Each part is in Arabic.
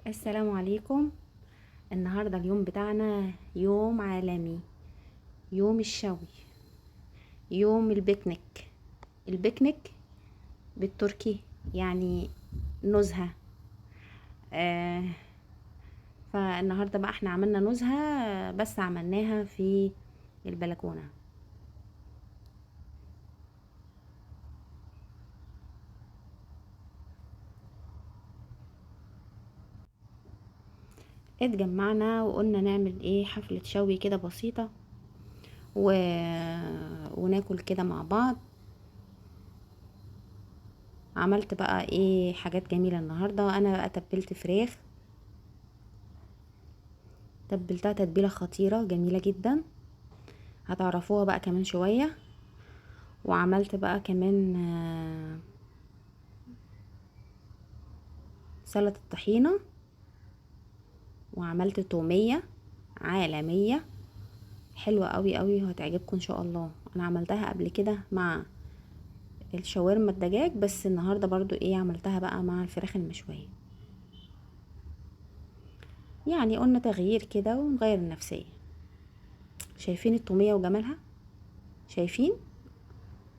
السلام عليكم. النهاردة اليوم بتاعنا يوم عالمي، يوم الشوي، يوم البيكنيك. البيكنيك بالتركي يعني نزهة. آه فالنهاردة بقى احنا عملنا نزهة، بس عملناها في البلكونة. اتجمعنا وقلنا نعمل ايه، حفلة شوي كده بسيطة و... وناكل كده مع بعض. عملت بقى ايه حاجات جميلة النهاردة. انا بقى تبلت فراخ، تبلتها تتبيلة خطيرة جميلة جدا، هتعرفوها بقى كمان شوية. وعملت بقى كمان سلطة طحينة، وعملت تومية عالمية حلوة قوي قوي وهتعجبكم ان شاء الله. انا عملتها قبل كده مع الشاورما الدجاج، بس النهاردة برضو ايه عملتها بقى مع الفراخ المشوية. يعني قلنا تغيير كده ونغير النفسية. شايفين التومية وجمالها؟ شايفين؟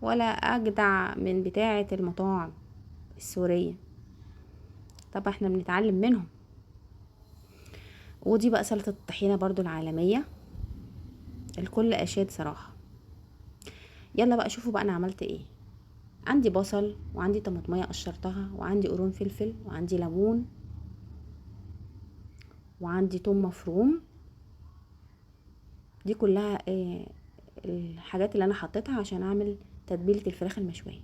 ولا اجدع من بتاعة المطاعم السورية؟ طب احنا بنتعلم منهم. ودي بقى سلطة الطحينة برضو العالمية، الكل اشاد صراحة. يلا بقى شوفوا بقى انا عملت ايه. عندي بصل، وعندي طماطمية قشرتها، وعندي قرون فلفل، وعندي ليمون، وعندي توم مفروم. دي كلها الحاجات اللي انا حطيتها عشان اعمل تتبيلة الفراخ المشوية.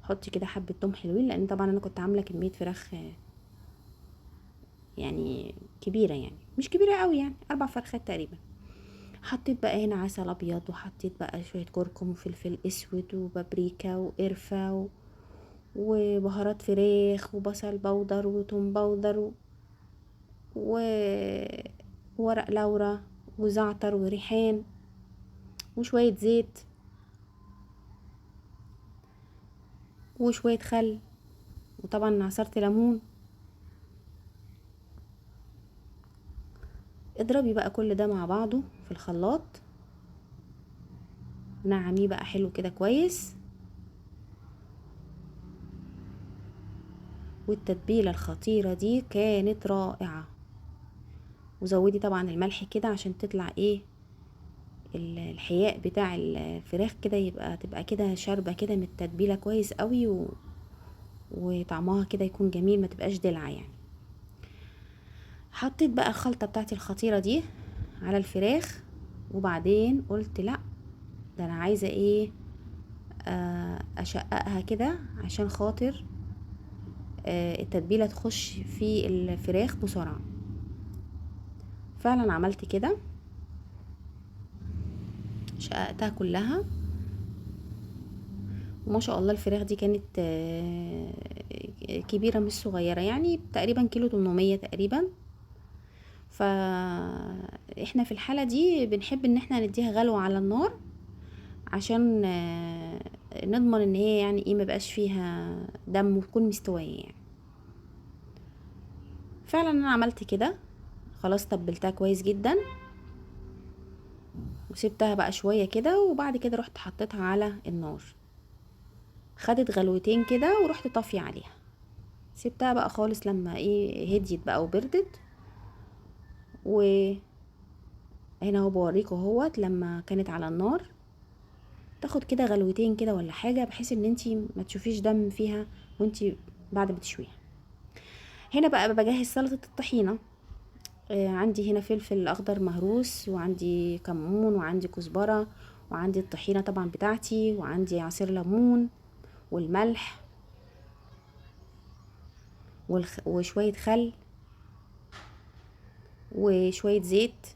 حطي كده حبة توم حلوين، لان طبعا انا كنت عاملة كمية فراخ يعني كبيرة، يعني مش كبيرة قوي، يعني 4 فرخات تقريبا. حطيت بقى هنا عسل ابيض، وحطيت بقى شوية كركم وفلفل اسود وبابريكا وقرفة وبهارات فراخ وبصل بودر وتوم بودر وورق لورا وزعتر وريحان وشوية زيت وشوية خل، وطبعا عصرت ليمون. اضربي بقى كل ده مع بعضه في الخلاط، نعميه بقى حلو كده كويس. والتتبيلة الخطيرة دي كانت رائعة. وزودي طبعا الملح كده عشان تطلع ايه الحياء بتاع الفراخ كده، تبقى كده شاربة كده من التتبيلة كويس قوي وطعمها كده يكون جميل، ما تبقاش دلعة يعني. حطيت بقى الخلطة بتاعتي الخطيرة دي على الفراخ، وبعدين قلت لا، ده انا عايزة ايه، اشققها كده عشان خاطر التتبيلة تخش في الفراخ بسرعة. فعلا عملت كده، شققتها كلها. وما شاء الله الفراخ دي كانت كبيرة مش صغيرة، يعني تقريبا كيلو 800 تقريبا. فاحنا في الحالة دي بنحب ان احنا نديها غلوة على النار عشان نضمن ان هي يعني ايه مبقاش فيها دم وتكون مستوية يعني. فعلا انا عملت كده، خلاص تبلتها كويس جدا وسبتها بقى شوية كده، وبعد كده رحت حطيتها على النار. خدت غلوتين كده ورحت طافية عليها، سبتها بقى خالص لما ايه هديت بقى وبردت. وهنا اهو بوريكم اهوت لما كانت على النار تاخد كده غلوتين كده ولا حاجة، بحيث ان انتي ما تشوفيش دم فيها وانتي بعد ما تشويها. هنا بقى بجهز سلطة الطحينة. عندي هنا فلفل اخضر مهروس، وعندي كمون، وعندي كزبرة، وعندي الطحينة طبعا بتاعتي، وعندي عصير ليمون والملح وشوية خل وشوية زيت.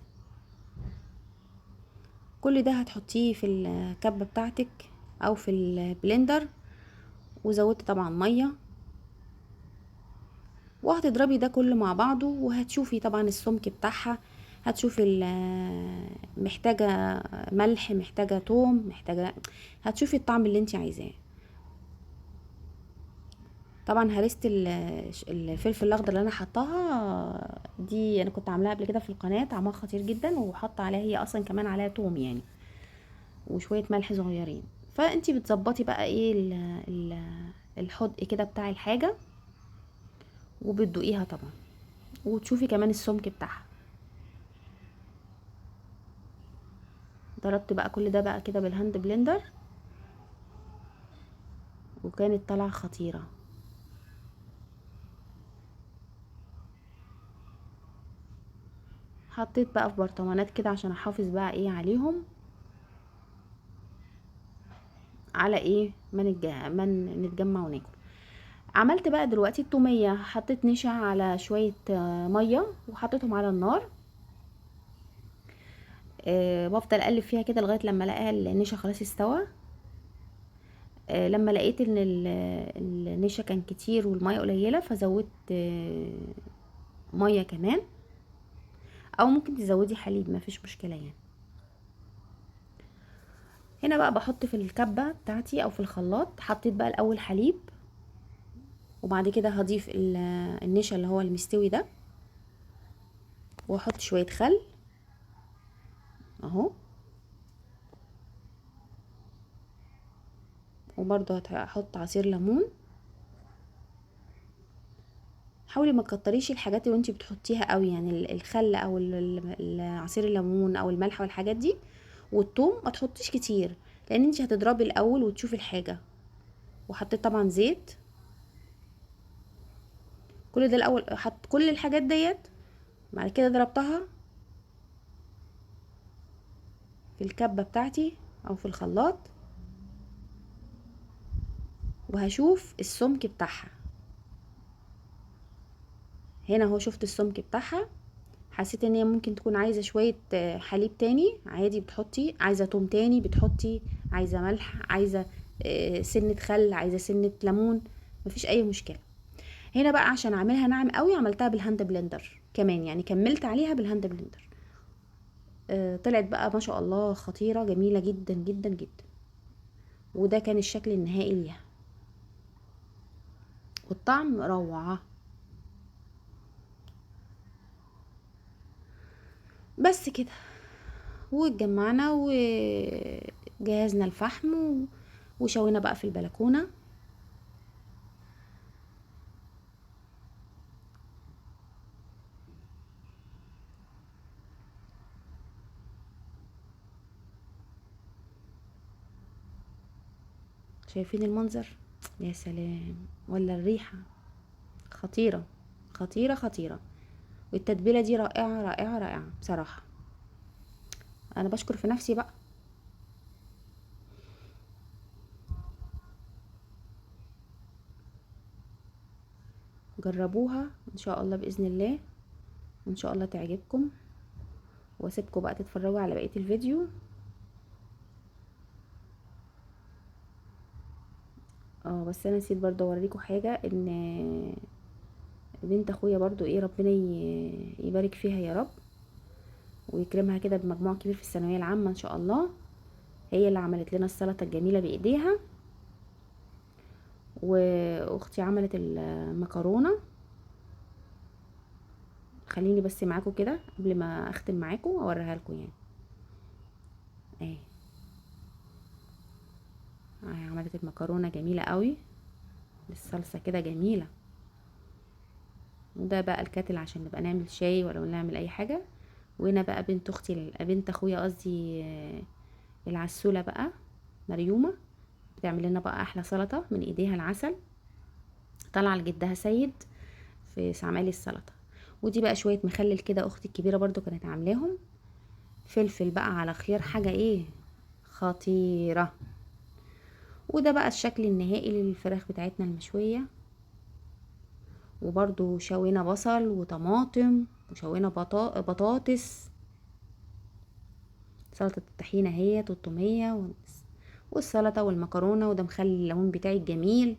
كل ده هتحطيه في الكبة بتاعتك او في البلندر، وزودت طبعا مية، وهتضربي ده كله مع بعضه، وهتشوفي طبعا السمك بتاعها، هتشوفي محتاجة ملح، محتاجة توم، محتاجة، هتشوفي الطعم اللي انت عايزاه. طبعا هرست الفلفل الاخضر اللي انا حطاها دي، انا كنت عاملاها قبل كده في القناه، طعمها خطير جدا، وحاطه عليها هي اصلا كمان عليها توم يعني، وشويه ملح صغيرين. فانتي بتظبطي بقى ايه الحدق كده بتاع الحاجه، وبتدوقيها طبعا، وتشوفي كمان السمك بتاعها. ضربت بقى كل ده بقى كده بالهاند بلندر، وكانت طالعه خطيره. حطيت بقى في برطمانات كده عشان احافظ بقى ايه عليهم، على ايه ما نتجمع وناكل. عملت بقى دلوقتي التوميه، حطيت نشا على شويه ميه وحطيتهم على النار. بفضل اقلب فيها كده لغايه لما الاقيها النشا خلاص استوى. لما لقيت ان النشا كان كتير والميه قليله، فزودت ميه كمان، او ممكن تزودي حليب، ما فيش مشكله يعني. هنا بقى بحط في الكبه بتاعتي او في الخلاط، حطيت بقى الاول حليب، وبعد كده هضيف النشا اللي هو المستوي ده، واحط شويه خل اهو، وبرضه هحط عصير ليمون. حاولي ما تكتريش الحاجات اللي انتي بتحطيها قوي، يعني الخل او عصير الليمون او الملح والحاجات دي، والثوم ما تحطيش كتير، لان انتي هتضربي الاول وتشوفي الحاجه. وحطيت طبعا زيت، كل ده الاول، حط كل الحاجات ديت، بعد كده ضربتها في الكبه بتاعتي او في الخلاط، وهشوف السمك بتاعها. هنا اهو شفت السمك بتاعها، حسيت ان هي ممكن تكون عايزه شويه حليب تاني عادي بتحطي، عايزه توم تاني بتحطي، عايزه ملح، عايزه سنه خل، عايزه سنه ليمون، مفيش اي مشكله. هنا بقى عشان اعملها ناعم قوي عملتها بالهاند بلندر كمان، يعني كملت عليها بالهاند بلندر. طلعت بقى ما شاء الله خطيره، جميله جدا جدا جدا. وده كان الشكل النهائي ليها، والطعم روعه. بس كده، واتجمعنا وجهزنا الفحم وشوينا بقى في البلكونه. شايفين المنظر؟ يا سلام، ولا الريحة خطيرة، خطيرة خطيرة. والتتبيلة دي رائعة رائعة رائعة بصراحة. انا بشكر في نفسي بقى. جربوها ان شاء الله باذن الله، وان شاء الله تعجبكم. واسيبكم بقى تتفرجوا على بقية الفيديو. بس انا نسيت برضه اوريكم حاجة، ان بنت اخويا برضه ايه، ربنا يبارك فيها يا رب، ويكرمها كده بمجموع كبير في الثانوية العامة ان شاء الله. هي اللي عملت لنا السلطة الجميلة بايديها، واختي عملت المكرونة. خليني بس معاكم كده قبل ما اختم معاكم اوريها لكم يعني. اهي عملت المكرونه جميله قوي بالصلصه كده جميله. وده بقى الكاتل عشان نبقى نعمل شاي ولا نعمل اي حاجه. وهنا بقى بنت اختي، بنت اخويا قصدي، العسوله بقى مريومه، بتعمل لنا بقى احلى سلطه من ايديها العسل، طالعه لجدها سيد في عمايل السلطه. ودي بقى شويه مخلل كده اختي الكبيره برضو كانت عاملاهم، فلفل بقى على خيار، حاجه ايه خطيره. وده بقى الشكل النهائي للفراخ بتاعتنا المشوية. وبرضو شوينا بصل وطماطم، وشوينا بطاطس، سلطة الطحينة اهيت والطومية والسلطة والمكرونة، وده مخلي الليمون بتاعي الجميل.